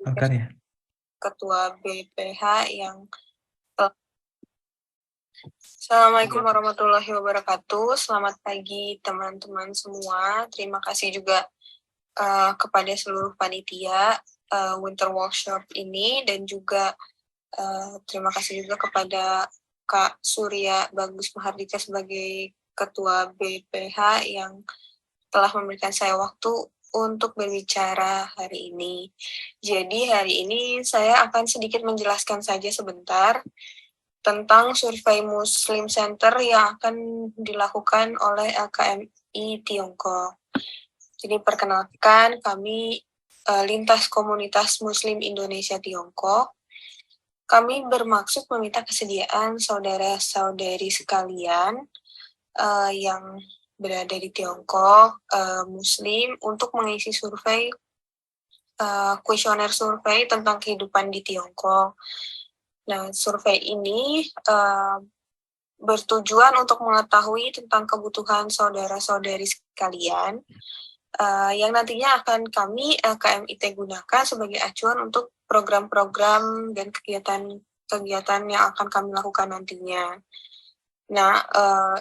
Angkat ya. Ketua BPH yang Assalamualaikum warahmatullahi wabarakatuh. Selamat pagi teman-teman semua. Terima kasih juga kepada seluruh panitia Winter Workshop ini, dan juga terima kasih juga kepada Kak Surya Bagus Mahardika sebagai Ketua BPH yang telah memberikan saya waktu untuk berbicara hari ini. Jadi hari ini saya akan sedikit menjelaskan saja sebentar tentang survei Muslim Center yang akan dilakukan oleh LKMI Tiongkok. Jadi perkenalkan, kami lintas komunitas Muslim Indonesia Tiongkok. Kami bermaksud meminta kesediaan saudara-saudari sekalian yang berada di Tiongkok, Muslim, untuk mengisi survei, kuesioner survei tentang kehidupan di Tiongkok. Nah, survei ini bertujuan untuk mengetahui tentang kebutuhan saudara-saudari sekalian yang nantinya akan kami LKMIT gunakan sebagai acuan untuk program-program dan kegiatan yang akan kami lakukan nantinya. Nah,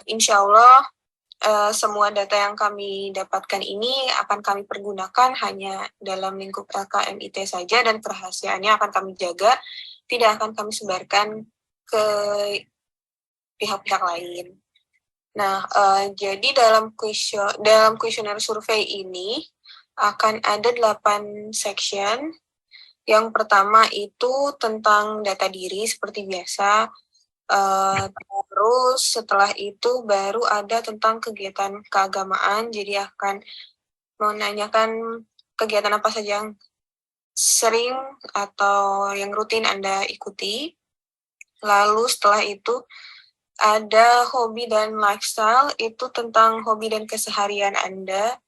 insya Allah semua data yang kami dapatkan ini akan kami pergunakan hanya dalam lingkup LKMIT saja, dan kerahasiaannya akan kami jaga, tidak akan kami sebarkan ke pihak-pihak lain. Nah, jadi dalam kuesioner survei ini akan ada 8 section. Yang pertama itu tentang data diri seperti biasa. Terus setelah itu baru ada tentang kegiatan keagamaan. Jadi akan menanyakan kegiatan apa saja yang sering atau yang rutin Anda ikuti. Lalu setelah itu ada hobi dan lifestyle, itu tentang hobi dan keseharian Anda.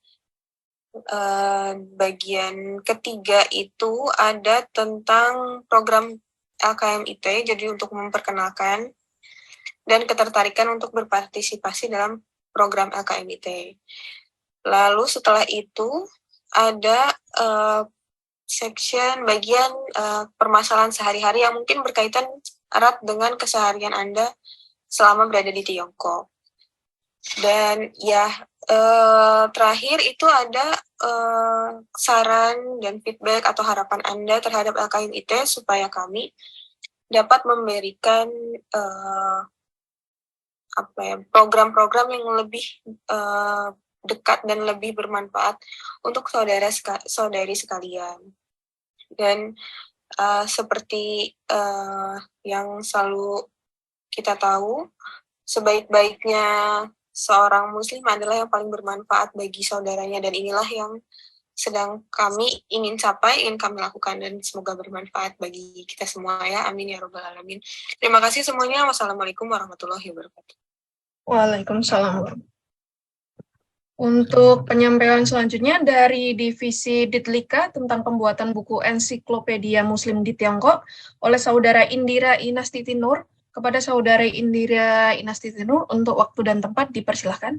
Bagian ketiga itu ada tentang program LKMIT, jadi untuk memperkenalkan dan ketertarikan untuk berpartisipasi dalam program LKMIT. Lalu setelah itu ada section bagian permasalahan sehari-hari yang mungkin berkaitan erat dengan keseharian Anda selama berada di Tiongkok. Dan ya, terakhir itu ada saran dan feedback atau harapan Anda terhadap LKMIT supaya kami dapat memberikan program-program yang lebih dekat dan lebih bermanfaat untuk saudari sekalian. Dan seperti yang selalu kita tahu, sebaik-baiknya seorang muslim adalah yang paling bermanfaat bagi saudaranya, dan inilah yang sedang kami ingin capai, ingin kami lakukan, dan semoga bermanfaat bagi kita semua ya, amin ya robbal alamin. Terima kasih semuanya. Wassalamualaikum warahmatullahi wabarakatuh. Waalaikumsalam. Untuk penyampaian selanjutnya dari Divisi Ditlika tentang pembuatan buku Ensiklopedia Muslim di Tiongkok oleh Saudara Indira Inastiti Nur. Kepada Saudara Indira Inastiti Nur, untuk waktu dan tempat dipersilahkan.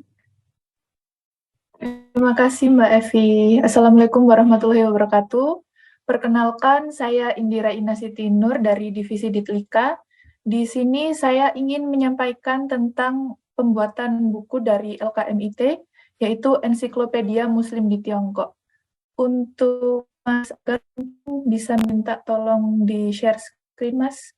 Terima kasih Mbak Evi. Assalamualaikum warahmatullahi wabarakatuh. Perkenalkan, saya Indira Inastiti Nur dari Divisi Ditlika. Di sini saya ingin menyampaikan tentang pembuatan buku dari LKMIT, yaitu Ensiklopedia Muslim di Tiongkok. Untuk Mas Agar, bisa minta tolong di-share screen, Mas.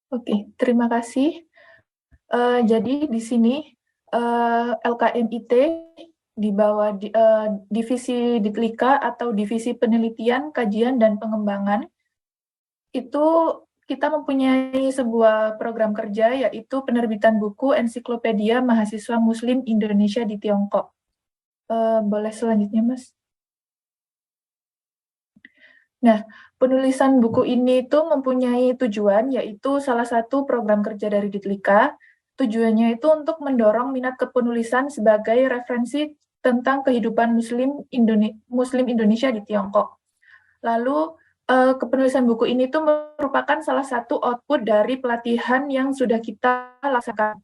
Oke, terima kasih. Jadi di sini LKMIT di bawah Divisi Ditlika atau Divisi Penelitian, Kajian, dan Pengembangan, itu kita mempunyai sebuah program kerja, yaitu penerbitan buku Ensiklopedia Mahasiswa Muslim Indonesia di Tiongkok. Boleh selanjutnya, Mas? Nah, penulisan buku ini itu mempunyai tujuan, yaitu salah satu program kerja dari Ditlika. Tujuannya itu untuk mendorong minat kepenulisan sebagai referensi tentang kehidupan Muslim Indonesia di Tiongkok. Lalu, kepenulisan buku ini tuh merupakan salah satu output dari pelatihan yang sudah kita laksanakan.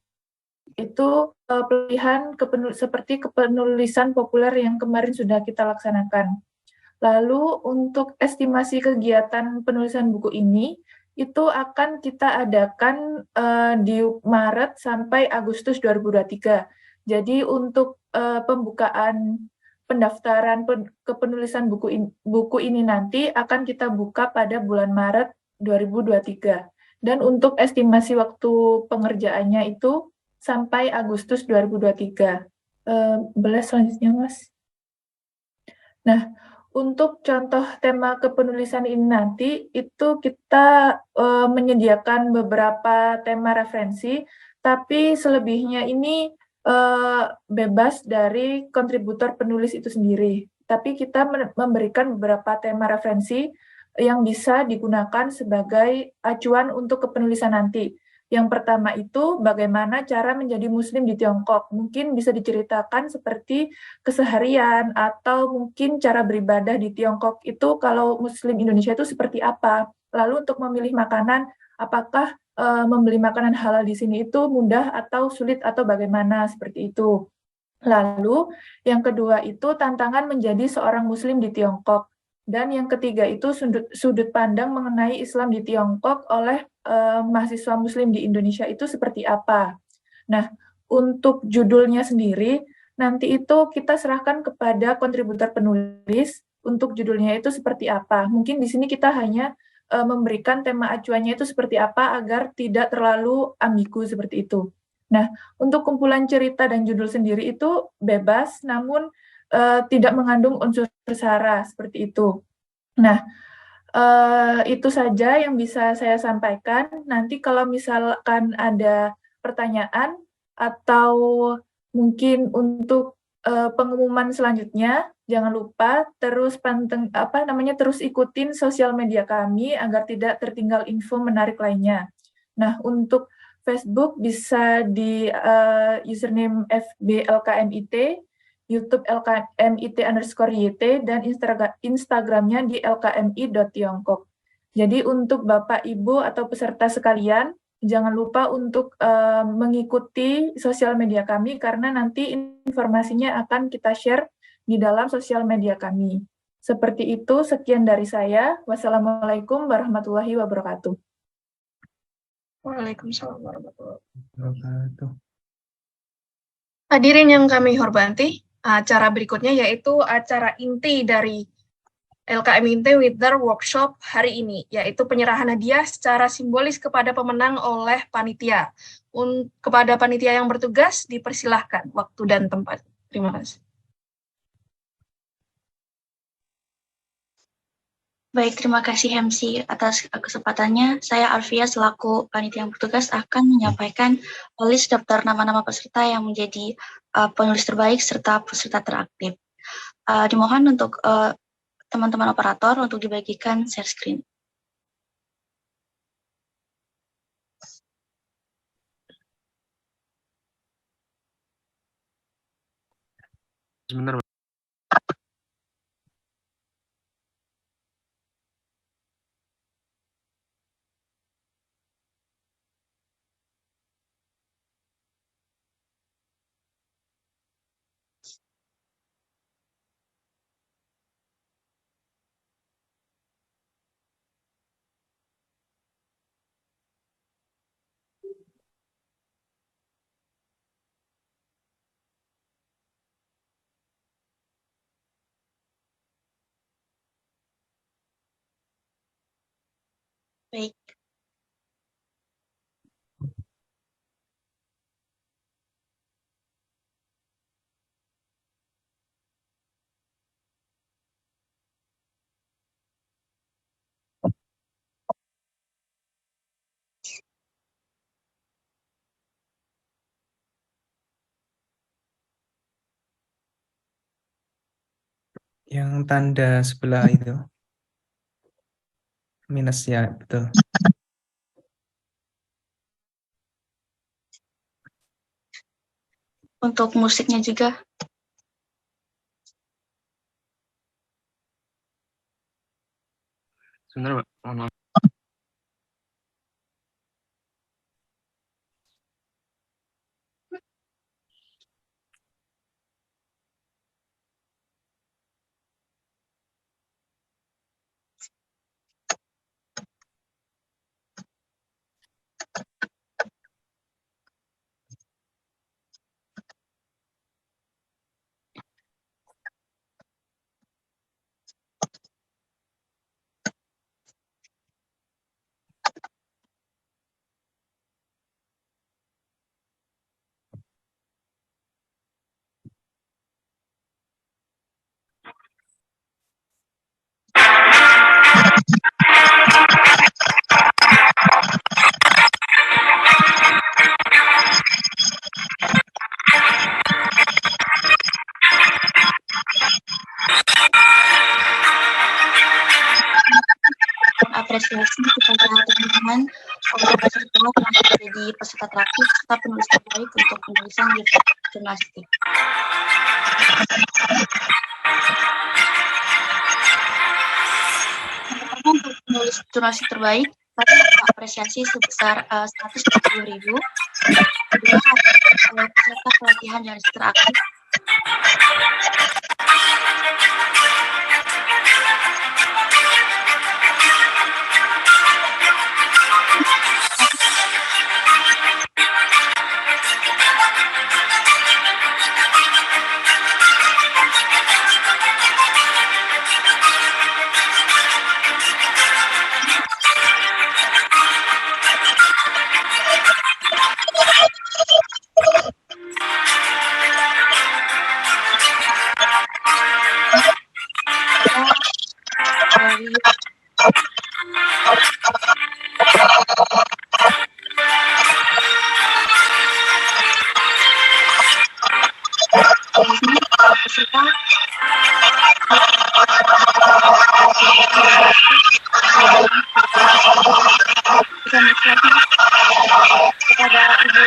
Itu pelatihan seperti kepenulisan populer yang kemarin sudah kita laksanakan. Lalu untuk estimasi kegiatan penulisan buku ini, itu akan kita adakan di Maret sampai Agustus 2023. Jadi untuk pembukaan pendaftaran kepenulisan buku ini nanti akan kita buka pada bulan Maret 2023. Dan untuk estimasi waktu pengerjaannya itu sampai Agustus 2023. Belas selanjutnya, Mas. Nah, untuk contoh tema kepenulisan ini nanti, itu kita menyediakan beberapa tema referensi, tapi selebihnya ini bebas dari kontributor penulis itu sendiri. Tapi kita memberikan beberapa tema referensi yang bisa digunakan sebagai acuan untuk kepenulisan nanti. Yang pertama itu bagaimana cara menjadi muslim di Tiongkok. Mungkin bisa diceritakan seperti keseharian atau mungkin cara beribadah di Tiongkok itu kalau muslim Indonesia itu seperti apa. Lalu untuk memilih makanan, apakah membeli makanan halal di sini itu mudah atau sulit atau bagaimana seperti itu. Lalu yang kedua itu tantangan menjadi seorang muslim di Tiongkok. Dan yang ketiga itu sudut pandang mengenai Islam di Tiongkok oleh mahasiswa muslim di Indonesia itu seperti apa. Nah, untuk judulnya sendiri, nanti itu kita serahkan kepada kontributor penulis untuk judulnya itu seperti apa. Mungkin di sini kita hanya memberikan tema acuannya itu seperti apa agar tidak terlalu ambigu seperti itu. Nah, untuk kumpulan cerita dan judul sendiri itu bebas, namun tidak mengandung unsur sara seperti itu. Nah, itu saja yang bisa saya sampaikan. Nanti kalau misalkan ada pertanyaan atau mungkin untuk pengumuman selanjutnya, jangan lupa terus terus ikutin sosial media kami agar tidak tertinggal info menarik lainnya. Nah, untuk Facebook bisa di username FBLKMIT, YouTube LKMIT_YT, dan Instagramnya di lkmi.tiongkok. Jadi untuk Bapak, Ibu, atau peserta sekalian, jangan lupa untuk mengikuti sosial media kami, karena nanti informasinya akan kita share di dalam sosial media kami. Seperti itu, sekian dari saya. Wassalamualaikum warahmatullahi wabarakatuh. Waalaikumsalam warahmatullahi Wabarakatuh. Hadirin yang kami hormati, acara berikutnya yaitu acara inti dari LKMIT Winter Workshop hari ini, yaitu penyerahan hadiah secara simbolis kepada pemenang oleh panitia. Kepada panitia yang bertugas, dipersilahkan waktu dan tempat. Terima kasih. Baik, terima kasih Hemsi atas kesempatannya. Saya Alfia selaku panitia yang bertugas akan menyampaikan list daftar nama-nama peserta yang menjadi penulis terbaik serta peserta teraktif. Dimohon untuk teman-teman operator untuk dibagikan share screen. Sebentar. Baik. Yang tanda sebelah itu. Minus ya, betul. Untuk musiknya juga. Sebentar. apresiasi kepada teman-teman peserta yang menjadi peserta terakhir serta penulis terbaik untuk penulisan jurnalistik. Untuk penulis jurnalistik terbaik, kami apresiasi sebesar 120.000. Kedua, peserta pelatihan jurnalistik teraktif. Peserta kepada Ibu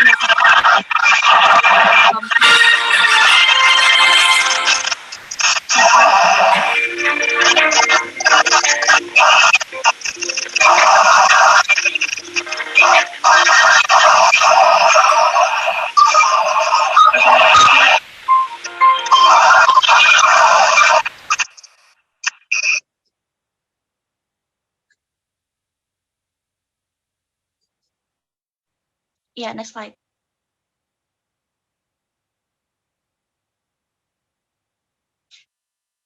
Ya, next slide.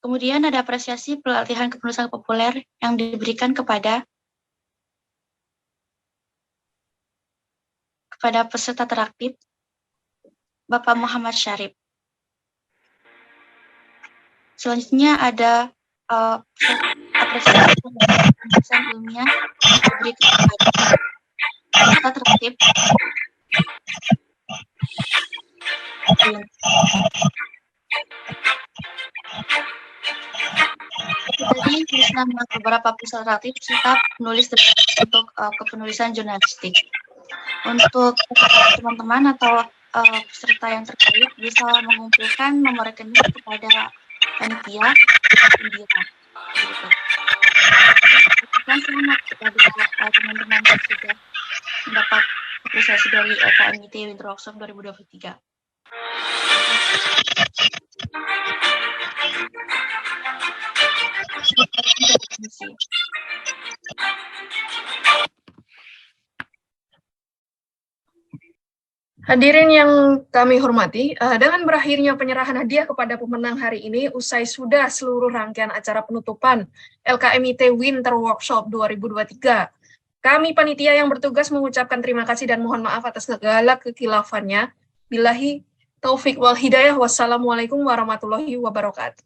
Kemudian ada apresiasi pelatihan kepenulisan populer yang diberikan kepada peserta teraktif, Bapak Muhammad Syarif. Selanjutnya ada apresiasi penulisan ilmiah yang diberikan kepada peserta teraktif, Tadi tulis nama beberapa peserta teraktif serta penulis untuk kepenulisan jurnalistik. Untuk teman-teman atau peserta yang terkait bisa mengumpulkan nomor rekening kepada panitia Indira. Gitu. Selamat kepada teman-teman yang sudah mendapat apresiasi dari LKMIT Winter Workshop 2023. Hadirin yang kami hormati, dengan berakhirnya penyerahan hadiah kepada pemenang hari ini, usai sudah seluruh rangkaian acara penutupan LKMIT Winter Workshop 2023. Kami panitia yang bertugas mengucapkan terima kasih dan mohon maaf atas segala kekilafannya. Billahi taufik wal hidayah. Wassalamualaikum warahmatullahi wabarakatuh.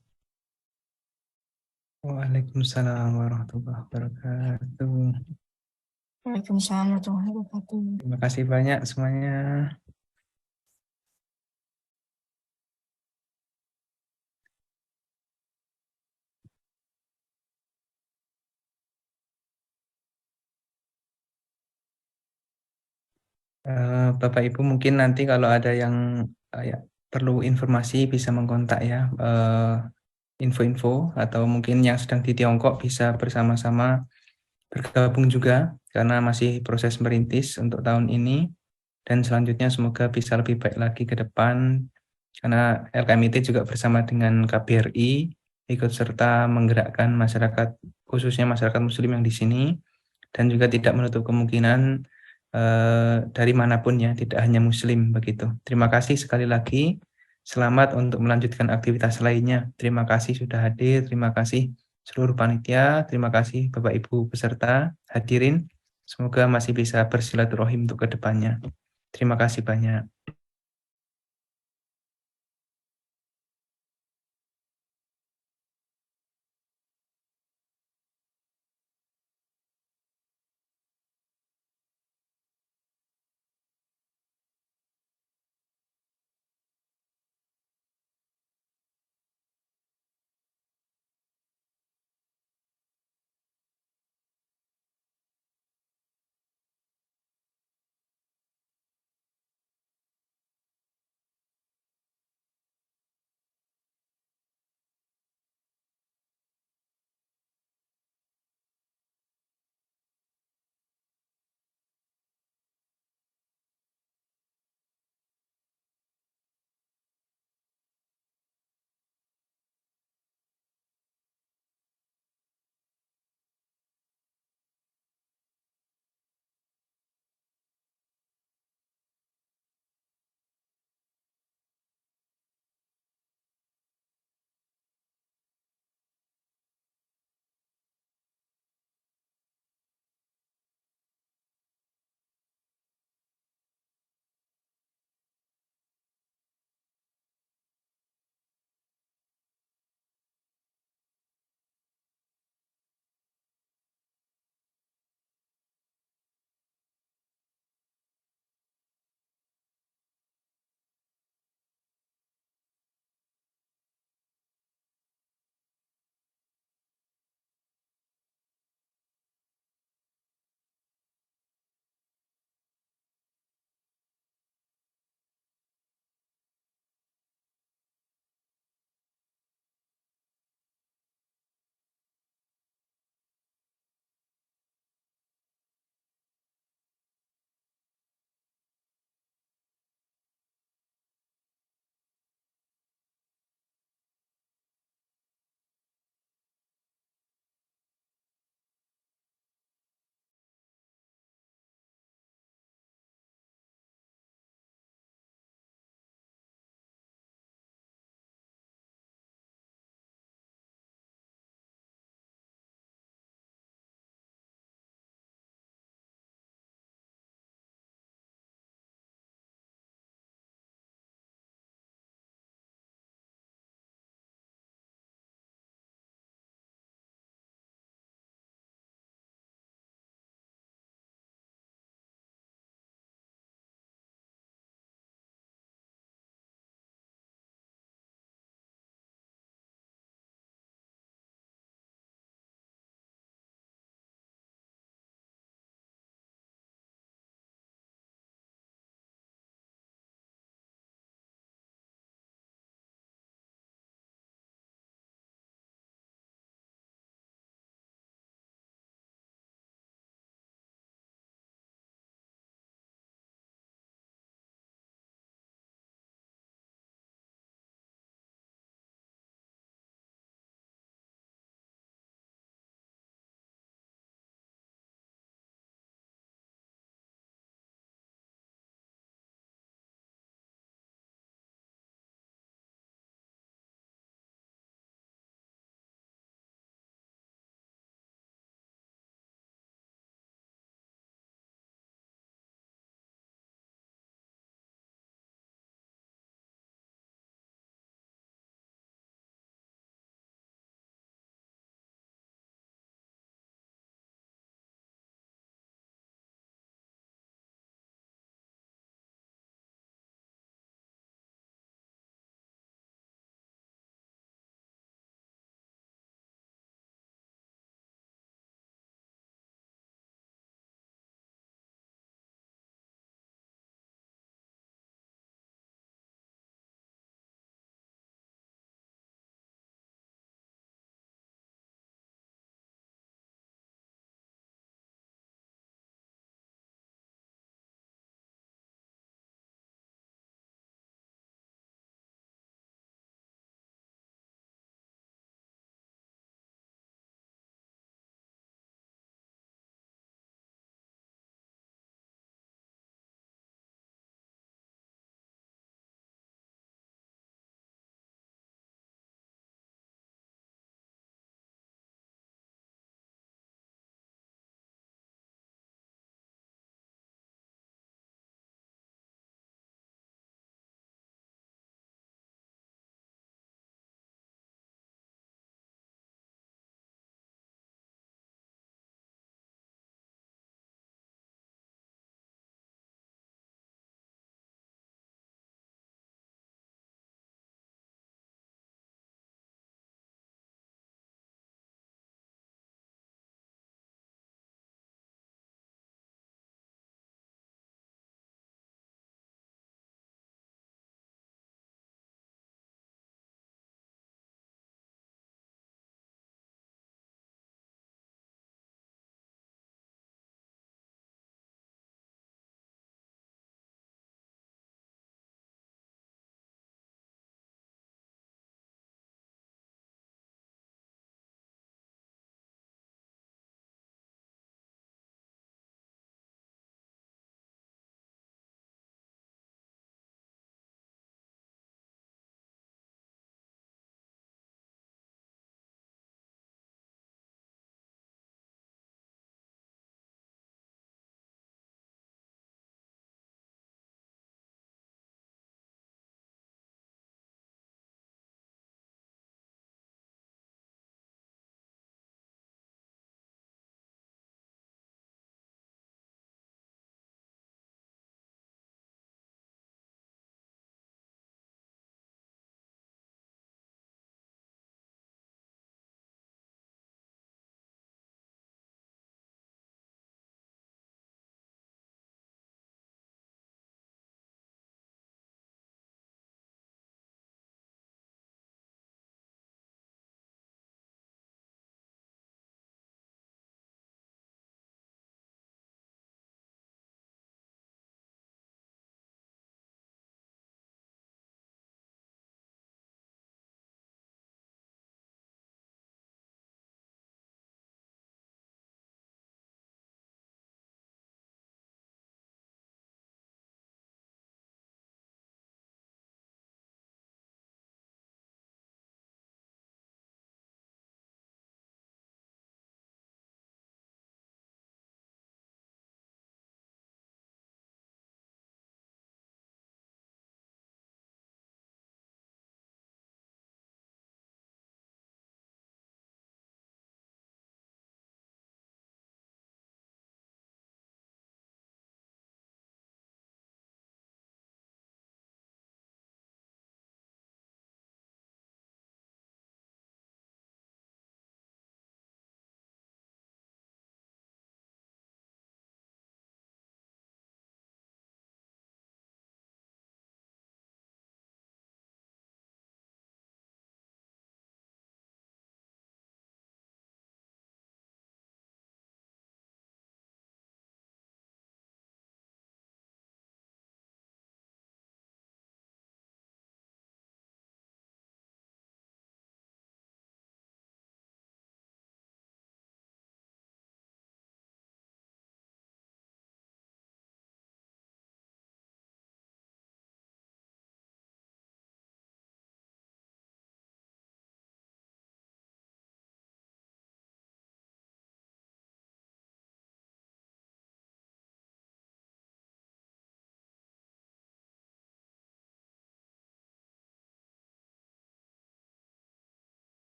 Waalaikumsalam warahmatullahi wabarakatuh. Waalaikumsalam warahmatullahi wabarakatuh. Terima kasih banyak semuanya. Bapak Ibu mungkin nanti kalau ada yang perlu informasi bisa mengkontak ya info-info atau mungkin yang sedang di Tiongkok bisa bersama-sama bergabung juga karena masih proses merintis untuk tahun ini dan selanjutnya semoga bisa lebih baik lagi ke depan karena LKMIT juga bersama dengan KBRI ikut serta menggerakkan masyarakat khususnya masyarakat muslim yang di sini dan juga tidak menutup kemungkinan dari manapun ya, tidak hanya muslim begitu. Terima kasih sekali lagi. Selamat untuk melanjutkan aktivitas lainnya. Terima kasih sudah hadir. Terima kasih seluruh panitia. Terima kasih Bapak Ibu peserta hadirin. Semoga masih bisa bersilaturahim untuk kedepannya. Terima kasih banyak.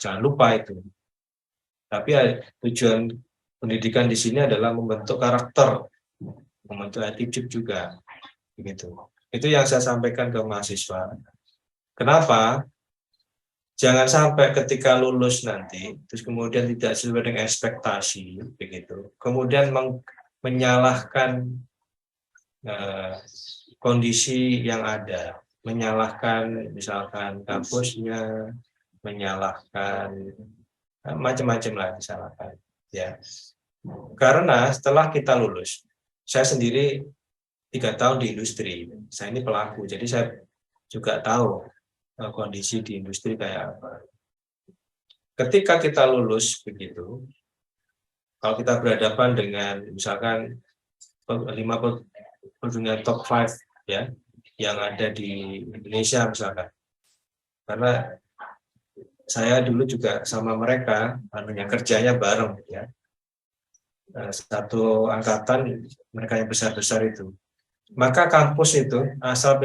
Jangan lupa itu. Tapi tujuan pendidikan di sini adalah membentuk karakter, membentuk attitude juga, begitu. Itu yang saya sampaikan ke mahasiswa. Kenapa? Jangan sampai ketika lulus nanti, terus kemudian tidak sesuai dengan ekspektasi, begitu. Kemudian menyalahkan kondisi yang ada, menyalahkan misalkan kampusnya, menyalahkan macam-macam lah disalahkan, ya. Karena setelah kita lulus, saya sendiri 3 tahun di industri, saya ini pelaku, jadi saya juga tahu kondisi di industri kayak apa. Ketika kita lulus begitu, kalau kita berhadapan dengan misalkan 5 perguruan top 5 ya yang ada di Indonesia misalkan, karena saya dulu juga sama mereka kerjanya bareng ya, satu angkatan mereka yang besar-besar itu, maka kampus itu asal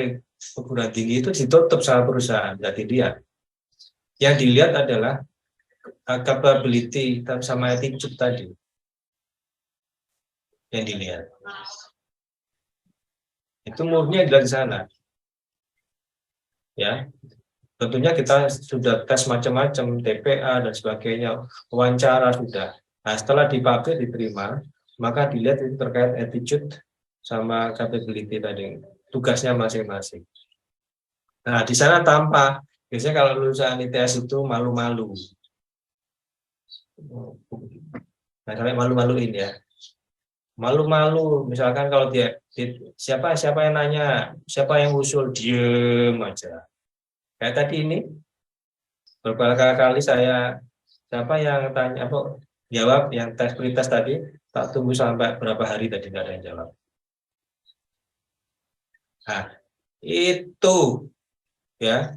perguruan tinggi itu ditutup sama perusahaan, nggak dilihat. Yang dilihat adalah capability sama attitude tadi yang dilihat. Itu murni dari sana. Ya, tentunya kita sudah tes macam-macam, TPA dan sebagainya, wawancara sudah. Nah, setelah dipakai diterima, maka dilihat itu terkait attitude sama capability tadi, tugasnya masing-masing. Nah, di sana tampak, biasanya kalau lulusan ITS itu malu-malu. Nah, sampai malu-maluin ya. Malu-malu, misalkan kalau dia siapa yang nanya, siapa yang usul, diem aja. Kayak tadi ini, berkali-kali saya, siapa yang tanya, jawab yang tes prioritas tadi, tak tunggu sampai berapa hari tadi nggak ada yang jawab. Nah, itu ya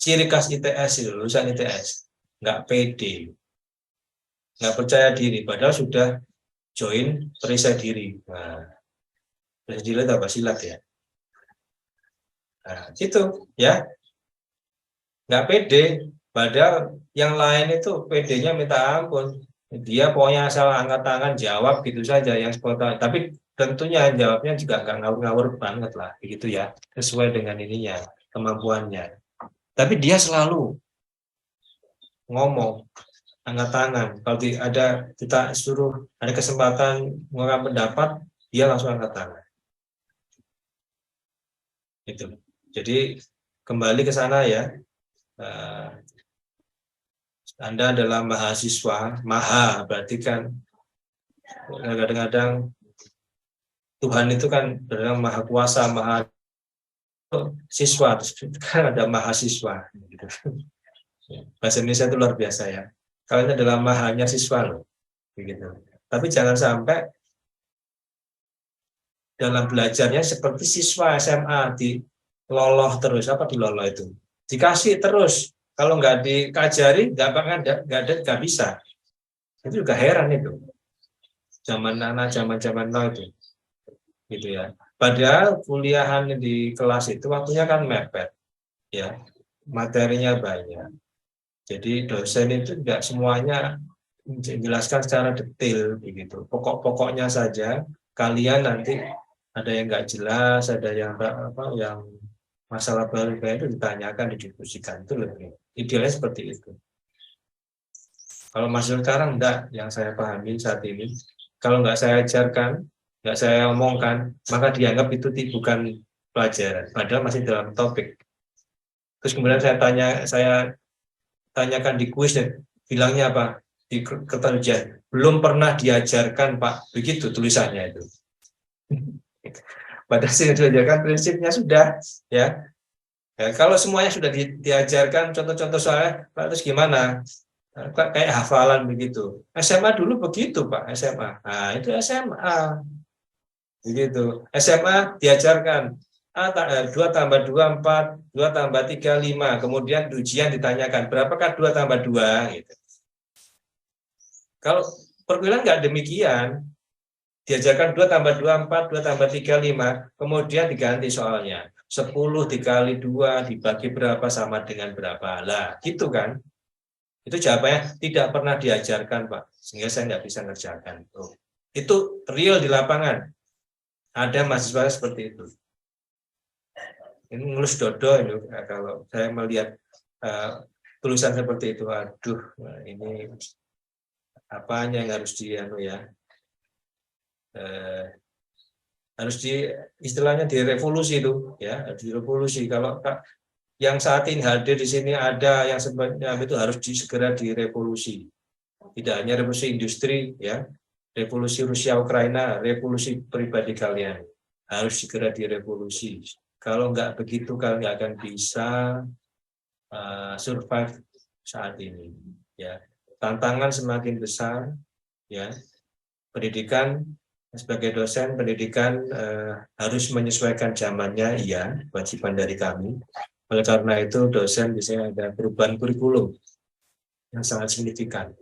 ciri khas ITS itu, lulusan ITS, nggak pede, nggak percaya diri, padahal sudah join perisai diri. Nah, perisai diri itu apa? Silat ya. Nah, itu ya, nggak pede, padahal yang lain itu pedenya minta ampun. Dia pokoknya asal angkat tangan jawab gitu saja yang spontan. Tapi tentunya jawabnya juga nggak ngawur-ngawur banget lah, begitu ya, sesuai dengan ininya, kemampuannya. Tapi dia selalu ngomong, angkat tangan. Kalau kita suruh ada kesempatan mengungkapkan pendapat, dia langsung angkat tangan. Itu. Jadi kembali ke sana ya. Anda adalah mahasiswa, berarti kan kadang-kadang Tuhan itu kan adalah maha kuasa, maha siswa, kan ada mahasiswa. Gitu. Bahasa Indonesia itu luar biasa ya. Kalau ini adalah mahanya siswa loh, begitu. Tapi jangan sampai dalam belajarnya seperti siswa SMA diloloh terus, diloloh itu? Dikasih terus. Kalau nggak dikajari, nggak bisa. Itu juga heran itu. Zaman now itu, gitu ya. Padahal kuliahan di kelas itu waktunya kan mepet, ya, materinya banyak. Jadi dosen itu tidak semuanya menjelaskan secara detail, begitu. Pokok-pokoknya saja. Kalian nanti ada yang nggak jelas, ada yang yang masalah baru itu ditanyakan, didiskusikan, itu lebih idealnya seperti itu. Kalau masih sekarang enggak, yang saya pahami saat ini, kalau nggak saya ajarkan, nggak saya omongkan, maka dianggap itu bukan pelajaran, padahal masih dalam topik. Terus kemudian saya tanyakan di kuis, bilangnya apa? Di kertas ujian, belum pernah diajarkan Pak, begitu tulisannya itu. Padahal sudah diajarkan prinsipnya sudah, ya. Kalau semuanya sudah diajarkan contoh-contoh soalnya, Pak, terus gimana? Kayak hafalan begitu. SMA dulu begitu Pak, SMA. Nah itu SMA, begitu. SMA diajarkan 2 tambah 2 4, 2 tambah 3 5. Kemudian ujian ditanyakan berapakah 2 tambah 2 gitu. Kalau perkuliahan nggak demikian. Diajarkan 2 tambah 2 4, 2 tambah 3 5, kemudian diganti soalnya. 10 dikali 2 dibagi berapa sama dengan berapa. Lah, gitu kan. Itu jawabannya tidak pernah diajarkan, Pak. Sehingga saya nggak bisa ngerjakan. Itu real di lapangan. Ada mahasiswa seperti itu. Ini ngelus dodo ini, kalau saya melihat tulisan seperti itu, aduh, ini apanya yang harus harus istilahnya direvolusi itu, ya, direvolusi. Kalau yang saat ini hadir di sini ada yang sebenarnya itu harus segera direvolusi. Tidak hanya revolusi industri, ya, revolusi Rusia Ukraina, revolusi pribadi kalian harus segera direvolusi. Kalau nggak begitu kalian nggak akan bisa survive saat ini. Ya, tantangan semakin besar. Ya, pendidikan sebagai dosen pendidikan harus menyesuaikan zamannya, iya, kewajiban dari kami. Oleh karena itu dosen biasanya ada perubahan kurikulum yang sangat signifikan.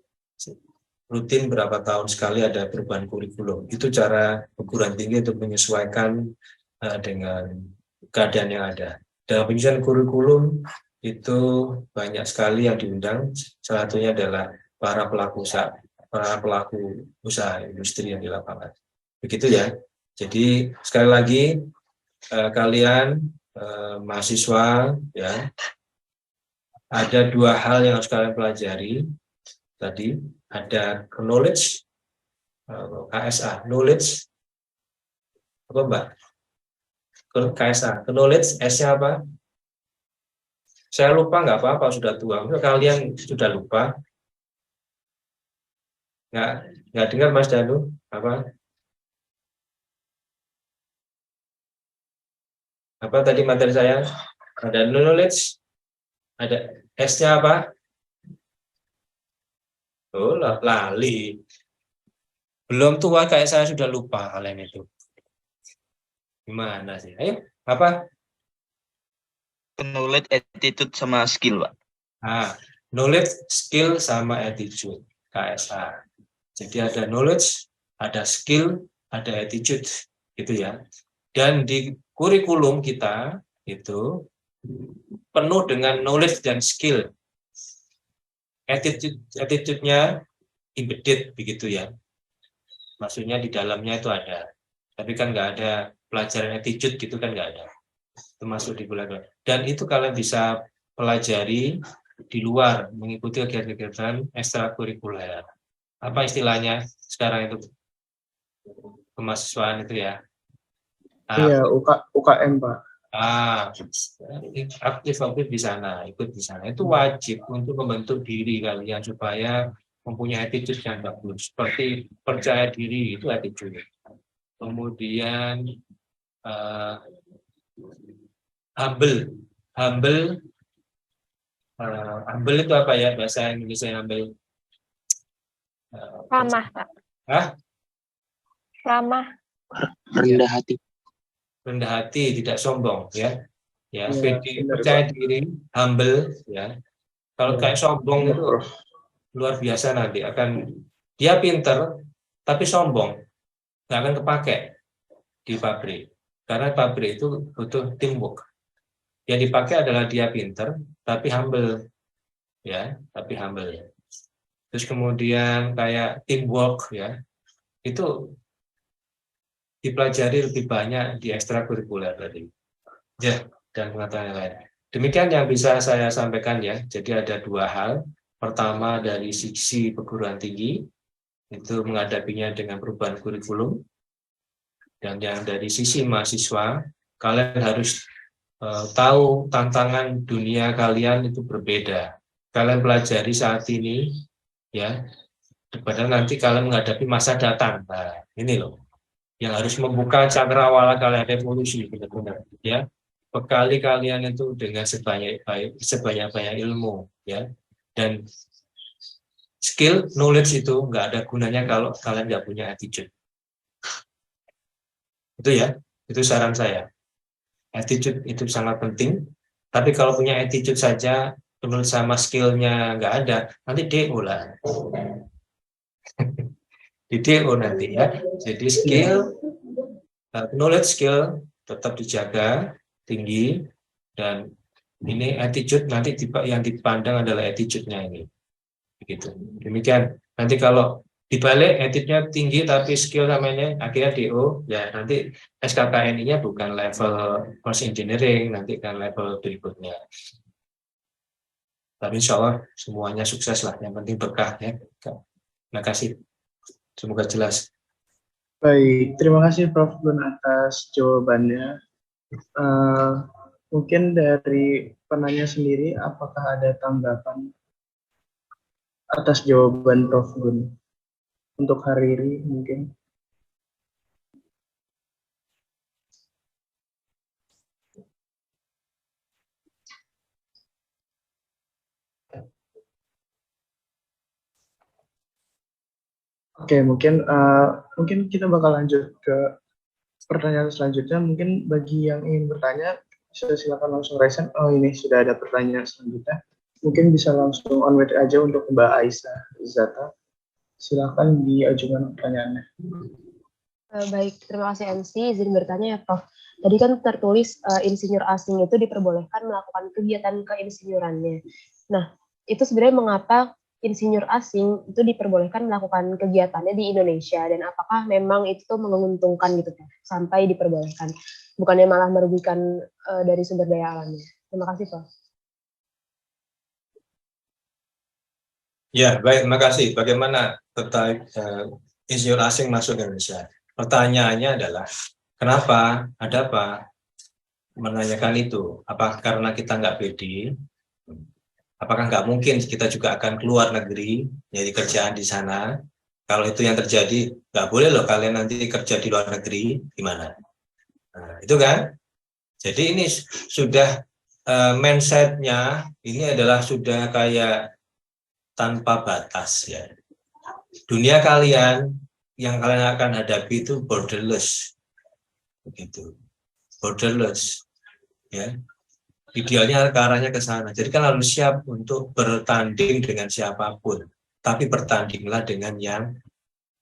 Rutin berapa tahun sekali ada perubahan kurikulum. Itu cara perguruan tinggi untuk menyesuaikan dengan keadaan yang ada. Dalam penyusunan kurikulum itu banyak sekali yang diundang. Salah satunya adalah para pelaku usaha industri yang di lapangan. Begitu ya. Jadi sekali lagi kalian mahasiswa, ya, ada dua hal yang harus kalian pelajari. Tadi ada knowledge, KSA, knowledge apa Mbak? KSA, knowledge, S-nya apa? Saya lupa, nggak apa-apa, sudah tua. Kalian sudah lupa? Nggak dengar Mas Danu? Apa tadi materi saya? Ada knowledge, ada S-nya apa? Oh, lali. Belum tua kayak saya sudah lupa kalian itu. Gimana sih? Ayo, apa? Knowledge, attitude, sama skill, Pak. Knowledge, skill, sama attitude, KSA. Jadi ada knowledge, ada skill, ada attitude, gitu ya. Dan di kurikulum kita itu penuh dengan knowledge dan skill. Attitude-nya embedded, begitu ya. Maksudnya di dalamnya itu ada. Tapi kan nggak ada pelajaran attitude gitu kan, nggak ada. Itu masuk di bulan. Dan itu kalian bisa pelajari di luar, mengikuti kegiatan ekstrakurikuler. Apa istilahnya sekarang itu? Kemahasiswaan itu ya. Iya, UKM, Pak. Aktif di sana, ikut di sana. Itu wajib untuk membentuk diri kalian supaya mempunyai attitude yang bagus. Seperti percaya diri, itu attitude. Kemudian humble itu apa ya bahasa Indonesia? Humble, ramah, Pak. Ramah, rendah hati. Rendah hati, tidak sombong, ya. Ya, percaya diri, humble, ya. Kalau kayak sombong itu luar biasa, nanti akan dia pinter tapi sombong, nggak akan kepake di pabrik, karena pabrik itu butuh teamwork. Yang dipakai adalah dia pinter tapi humble, ya, tapi humble. Terus kemudian kayak teamwork, ya, itu dipelajari lebih banyak di ekstrakurikuler tadi, ya, dan pengetahuan lain. Demikian yang bisa saya sampaikan, ya. Jadi ada dua hal. Pertama dari sisi perguruan tinggi, itu menghadapinya dengan perubahan kurikulum. Dan yang dari sisi mahasiswa, kalian harus tahu tantangan dunia kalian itu berbeda. Kalian pelajari saat ini, ya, daripada nanti kalian menghadapi masa datang. Nah, ini loh yang harus membuka cakrawala kalian, revolusi benar-benar, ya. Bekali kalian itu dengan sebanyak-banyak ilmu, ya. Dan skill, knowledge itu nggak ada gunanya kalau kalian nggak punya attitude. Itu ya, itu saran saya. Attitude itu sangat penting, tapi kalau punya attitude saja, knowledge sama skillnya nggak ada, nanti DO lah. Di DO nanti, ya. Jadi skill, knowledge, skill tetap dijaga, tinggi, dan ini attitude nanti yang dipandang adalah attitude-nya ini. Begitu. Demikian. Nanti kalau dibalik attitude-nya tinggi tapi skill namanya akhirnya DO, ya nanti SKKNI-nya bukan level course engineering, nanti kan level berikutnya. Tapi insya Allah semuanya sukses lah, yang penting berkah ya. Terima kasih. Semoga jelas. Baik, terima kasih Prof. Gun atas jawabannya. Mungkin dari penanya sendiri, apakah ada tanggapan atas jawaban Prof. Gun untuk hari ini mungkin? Oke, mungkin kita bakal lanjut ke pertanyaan selanjutnya. Mungkin bagi yang ingin bertanya, bisa silakan langsung raise hand. Oh, ini sudah ada pertanyaan selanjutnya. Mungkin bisa langsung on wait aja untuk Mbak Aisyah Zata. Silakan diajukan pertanyaannya. Baik, terima kasih MC. Izin bertanya ya, Prof. Tadi kan tertulis insinyur asing itu diperbolehkan melakukan kegiatan keinsinyurannya. Nah, itu sebenarnya mengapa insinyur asing itu diperbolehkan melakukan kegiatannya di Indonesia, dan apakah memang itu tuh menguntungkan gitu Prof, sampai diperbolehkan, bukannya malah merugikan dari sumber daya alamnya? Terima kasih, Prof. Ya, baik, terima kasih. Bagaimana terkait insinyur asing masuk ke Indonesia? Pertanyaannya adalah, kenapa, ada apa menanyakan itu? Apakah karena kita nggak pede? Apakah nggak mungkin kita juga akan keluar negeri, jadi kerjaan di sana? Kalau itu yang terjadi, nggak boleh loh kalian nanti kerja di luar negeri, gimana? Nah, itu kan? Jadi ini sudah mindset-nya, ini adalah sudah kayak tanpa batas ya. Dunia kalian yang kalian akan hadapi itu borderless, begitu, borderless, ya. Idealnya ke arahnya ke sana. Jadi kan harus siap untuk bertanding dengan siapapun, tapi bertandinglah dengan yang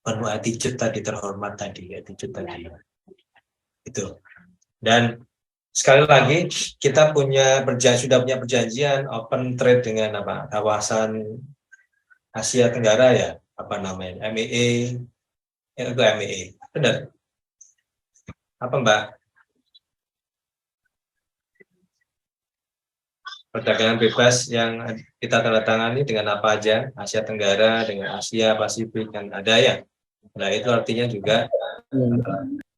penuh attitude tadi, terhormat tadi, attitude tadi. Itu. Dan sekali lagi kita sudah punya perjanjian open trade dengan apa? Kawasan Asia Tenggara ya, apa namanya? MEA. Itu MEA. Benar. Apa Mbak? Perdagangan bebas yang kita tanda tangani dengan apa aja, Asia Tenggara dengan Asia Pasifik kan ada ya. Nah itu artinya juga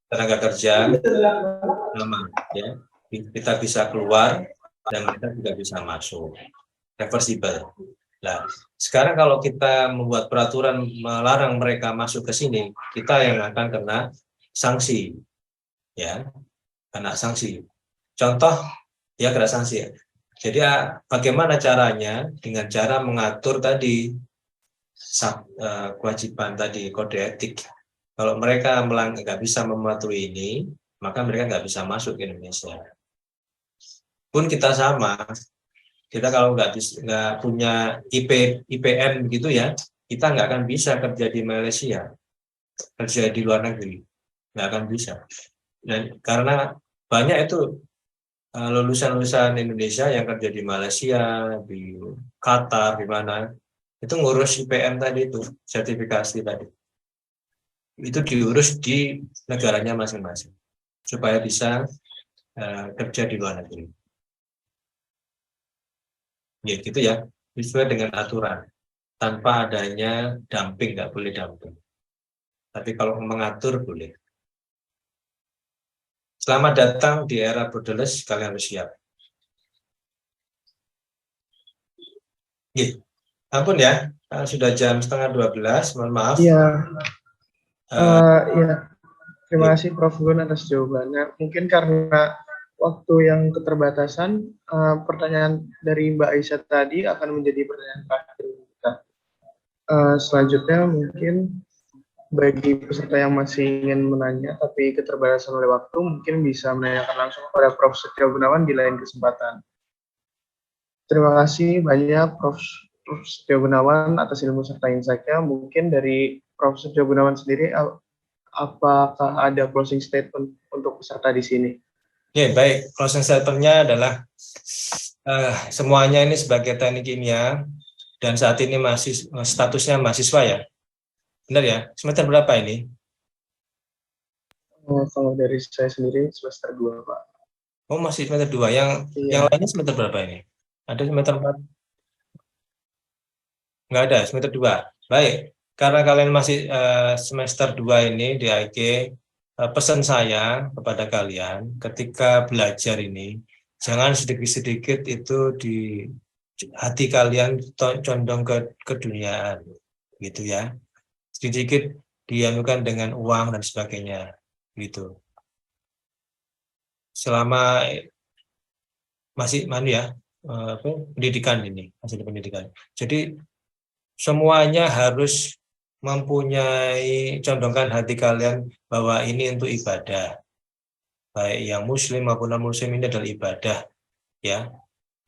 tenaga kerja sama ya, kita bisa keluar dan mereka juga bisa masuk, reversible. Nah sekarang kalau kita membuat peraturan melarang mereka masuk ke sini, kita yang akan kena sanksi, ya, kena sanksi. Contoh ya kena sanksi ya. Jadi bagaimana caranya? Dengan cara mengatur tadi kewajiban tadi, kode etik. Kalau mereka nggak bisa mematuhi ini, maka mereka nggak bisa masuk ke Indonesia. Pun kita sama, kita kalau nggak punya IPN begitu ya, kita nggak akan bisa kerja di Malaysia, kerja di luar negeri, nggak akan bisa. Dan karena banyak itu lulusan-lulusan Indonesia yang kerja di Malaysia, di Qatar, di mana, itu ngurus IPM tadi itu, sertifikasi tadi. Itu diurus di negaranya masing-masing, supaya bisa kerja di luar negeri. Ya gitu ya, sesuai dengan aturan. Tanpa adanya dumping, nggak boleh dumping. Tapi kalau mengatur, boleh. Selamat datang di era borderless, kalian harus siap. Ampun ya, sudah jam 11:30, mohon maaf. Iya. Terima kasih Prof. Gun atas jawabannya. Mungkin karena waktu yang keterbatasan, pertanyaan dari Mbak Aisyah tadi akan menjadi pertanyaan terakhir kita. Selanjutnya mungkin bagi peserta yang masih ingin menanya tapi keterbatasan oleh waktu, mungkin bisa menanyakan langsung kepada Prof. Setio Gunawan di lain kesempatan. Terima kasih banyak Prof. Setio Gunawan atas ilmu serta insight-nya. Mungkin dari Prof. Setio Gunawan sendiri, apakah ada closing statement untuk peserta di sini? Ya, baik. Closing statement-nya adalah semuanya ini sebagai teknik kimia dan saat ini masih statusnya mahasiswa ya. Benar ya? Semester berapa ini? Kalau dari saya sendiri semester 2, Pak. Oh, masih semester 2. Yang lainnya semester berapa ini? Ada semester 4? Enggak ada, semester 2. Baik. Karena kalian masih semester 2 ini di AIG, pesan saya kepada kalian ketika belajar ini jangan sedikit-sedikit itu di hati kalian condong ke keduniaan gitu ya, sedikit dianukan dengan uang dan sebagainya gitu selama masih pendidikan ini, masih di pendidikan. Jadi semuanya harus mempunyai condongkan hati kalian bahwa ini untuk ibadah. Baik yang muslim maupun non-muslim ini adalah ibadah. Ya,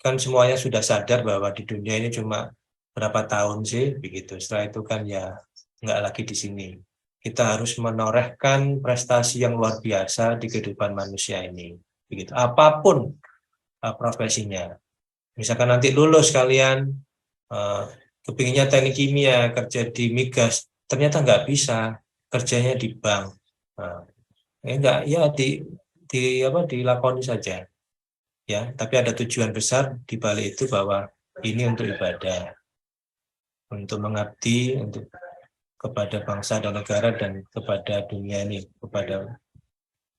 kan semuanya sudah sadar bahwa di dunia ini cuma berapa tahun sih, begitu. Setelah itu kan ya nggak lagi di sini. Kita harus menorehkan prestasi yang luar biasa di kehidupan manusia ini. Begitu. Apapun profesinya. Misalkan nanti lulus kalian, kepinginnya teknik kimia, kerja di migas, ternyata nggak bisa, kerjanya di bank. Enggak, ya dilakoni saja. Ya, tapi ada tujuan besar di balik itu bahwa ini untuk ibadah, untuk mengabdi, untuk kepada bangsa dan negara dan kepada dunia ini, kepada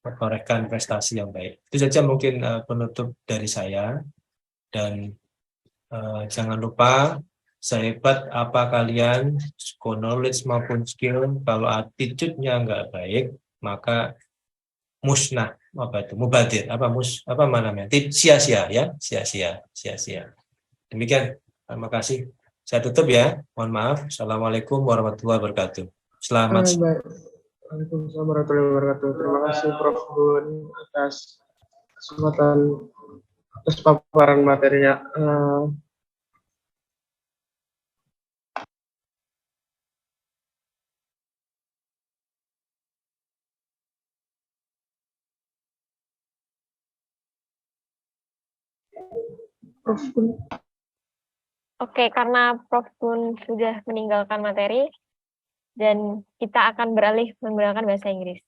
menorehkan prestasi yang baik. Itu saja mungkin penutup dari saya. Dan jangan lupa, sehebat apa kalian, knowledge maupun skill, kalau attitude-nya nggak baik, maka musnah, mubadir, sia-sia ya, sia-sia. Demikian, terima kasih. Saya tutup ya, mohon maaf. Assalamualaikum warahmatullahi wabarakatuh. Selamat. Waalaikumsalam warahmatullahi wabarakatuh. Terima kasih Prof. Gun atas kesempatan, atas paparan materinya. Prof. Gun. Oke, karena Prof. Gun sudah meninggalkan materi, dan kita akan beralih menggunakan bahasa Inggris.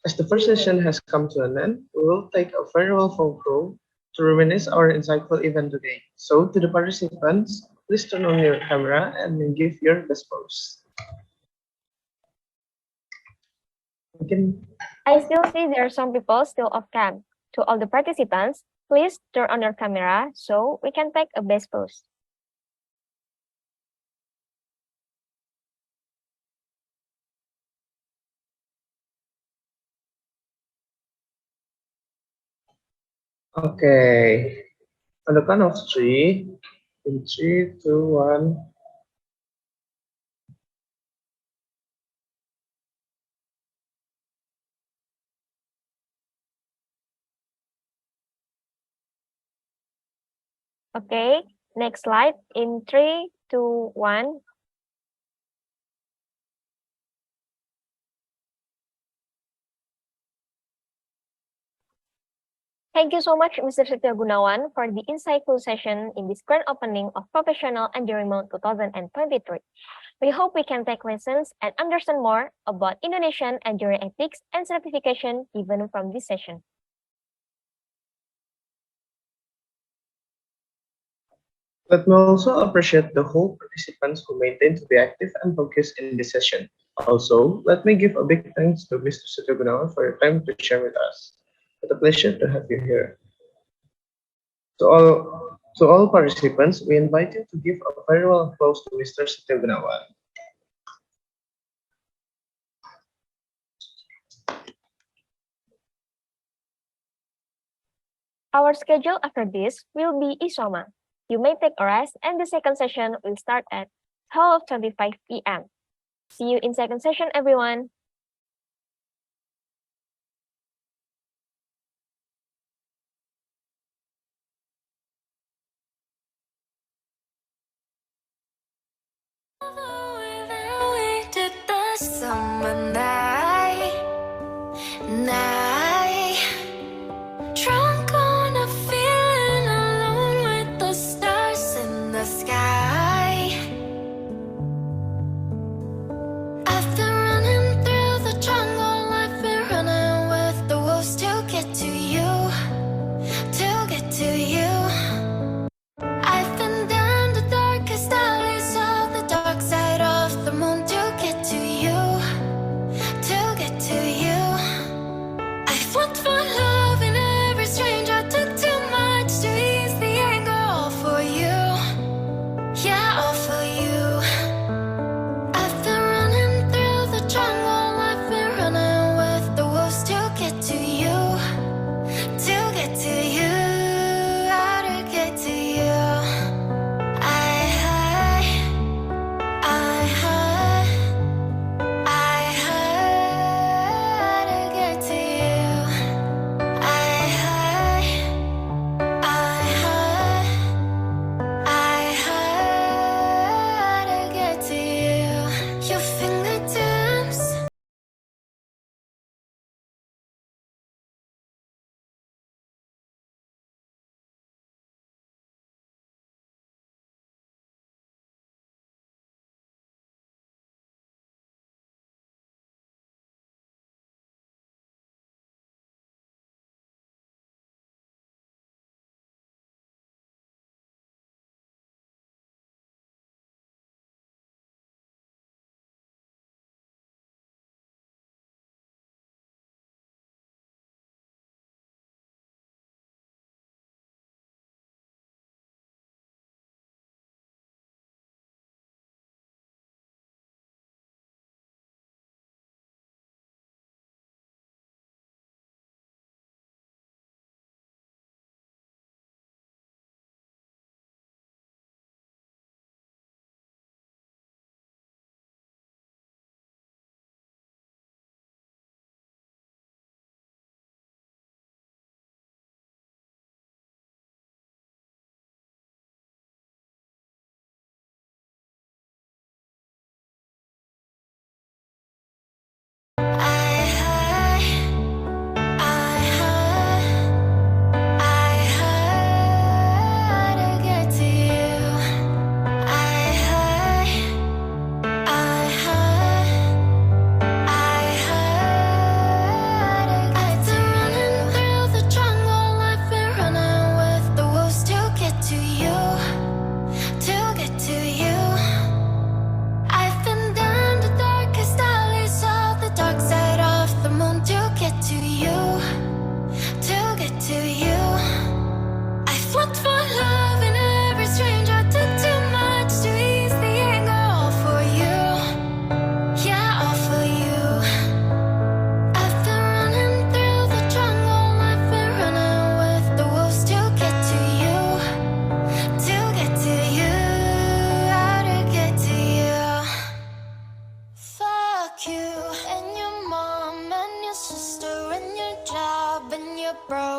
As the first session has come to an end, we will take a farewell phone call to reminisce our insightful event today. So, to the participants, please turn on your camera and give your best pose. I still see there are some people still off cam. To all the participants, please turn on your camera so we can take a best pose. Okay, on the count of 3, in 3, 2, 1. Okay, next slide in 3, 2, 1. Thank you so much, Mr. Setio Gunawan, for the insightful session in this grand opening of Professional Engineering Month 2023. We hope we can take lessons and understand more about Indonesian engineering ethics and certification given from this session. Let me also appreciate the whole participants who maintained to be active and focused in this session. Also, let me give a big thanks to Mr. Setio Gunawan for your time to share with us. It's a pleasure to have you here. To all participants, we invite you to give a farewell applause to Mr. Setio Gunawan. Our schedule after this will be Isoma. You may take a rest and the second session will start at 12:25 p.m. See you in second session, everyone.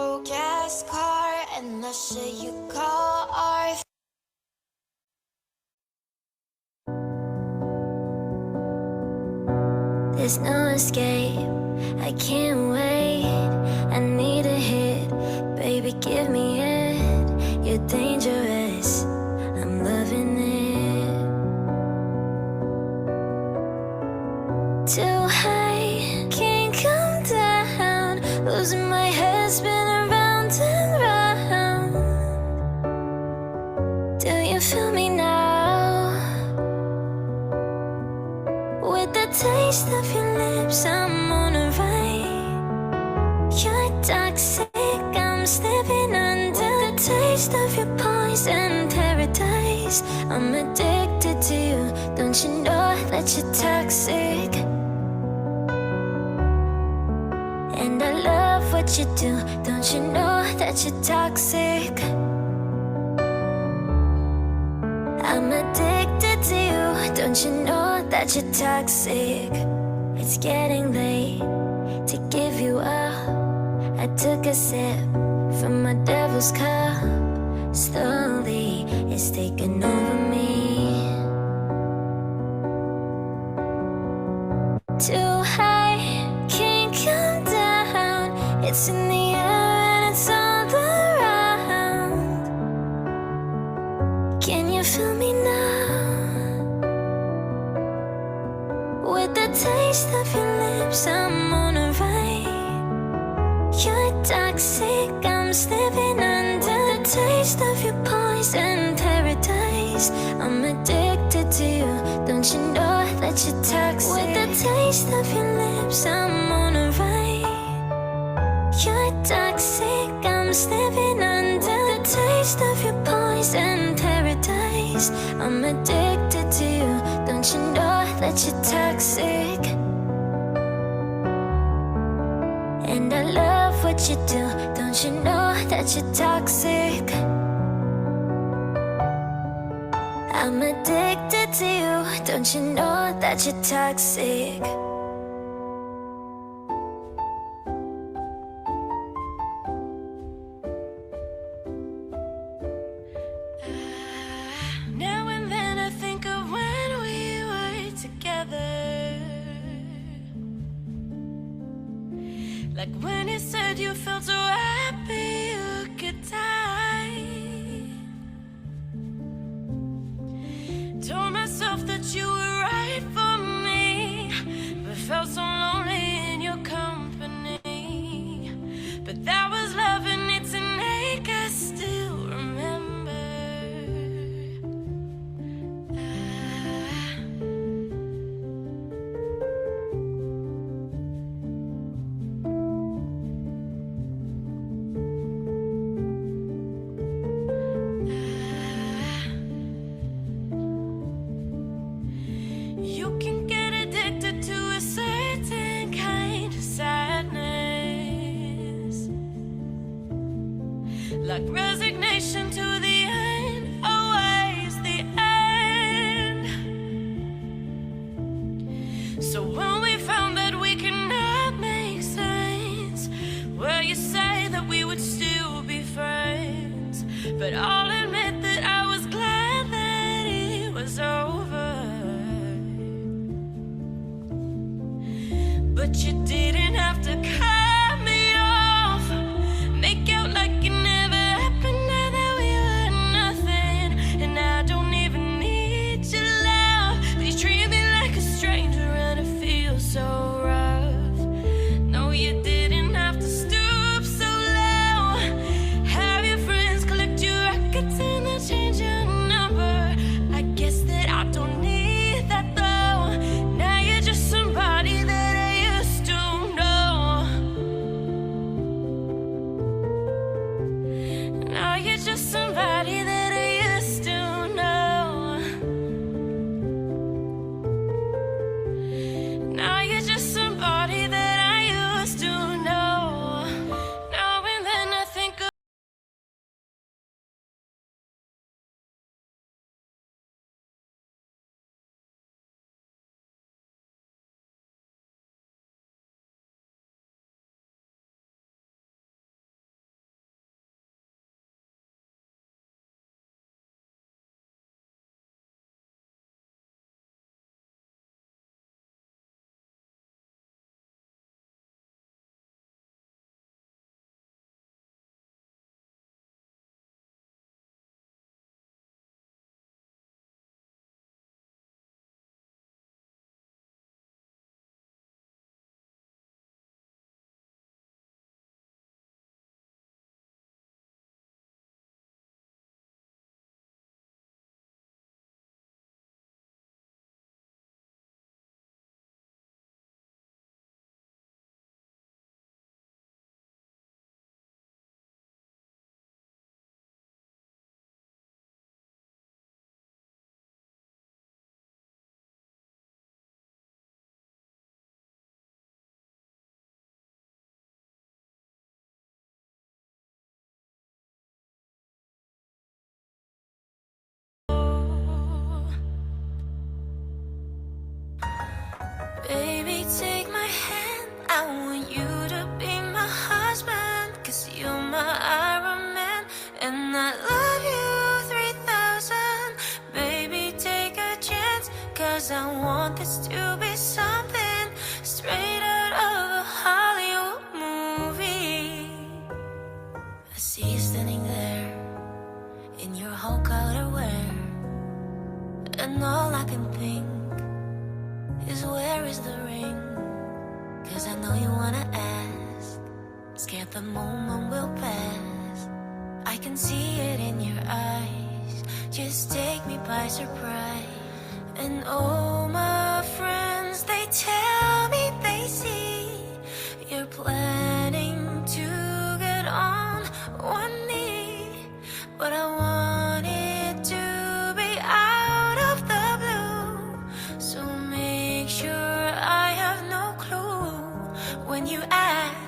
low gas car, and the shit you call art. There's no escape, I can't wait. I need a hit, baby, give me it. You're dangerous, I'm loving it. Too high, can't come down. Losing my head, spinning round and round. Do you feel me now? With the taste of your lips, I'm on a ride. You're toxic, I'm slipping under the taste of your poison paradise. I'm addicted to you, don't you know that you're toxic? And I love what you do, don't you know that you're toxic? I'm addicted to you, don't you know that you're toxic? It's getting late to give you up. I took a sip from my devil's cup. Slowly, it's taking over me. Too high, can't come down. It's in the air and it's all around. Can you feel me now? With the taste of your lips, I'm on a ride. You're toxic, I'm slipping under the taste of your poison paradise. I'm addicted to you, don't you know that you're toxic? With the taste of your lips, I'm on a ride. You're toxic, I'm slipping under the taste of your poison paradise. I'm addicted to you, don't you know that you're toxic? And I love what you do, don't you know that you're toxic? I'm addicted to you, don't you know that you're toxic? Now and then I think of when we were together. Like when you said you felt so happy you could die. Told myself that you were right for me, but felt so lonely in your company. But that was love and it's an ache I still remember. You can get addicted to a certain kind of sadness, like resignation to the end, always the end. So when we found that we cannot make sense, well, you say that we would still be friends, but I'll admit that I was glad that it was over. But you didn't have to cut me off, make out like it never happened, now that we were nothing. And I don't even need your love, but you treat me like a stranger and it feels so rough. No, you didn't have to stoop so low, have your friends collect your Baby, take my hand, I want you to be my husband, 'cause you're my Iron Man, and I love you 3000. Baby, take a chance, 'cause I want this to be something straight out of a Hollywood movie. I see you standing there in your Hulk outerwear, and all I can think is, where is the ring? 'Cause I know you wanna ask, scared the moment will pass. I can see it in your eyes, just take me by surprise. And all my friends, they tell me they see you're planning to get on one knee, but I want it to be out of the blue, so make sure I have no clue when you ask.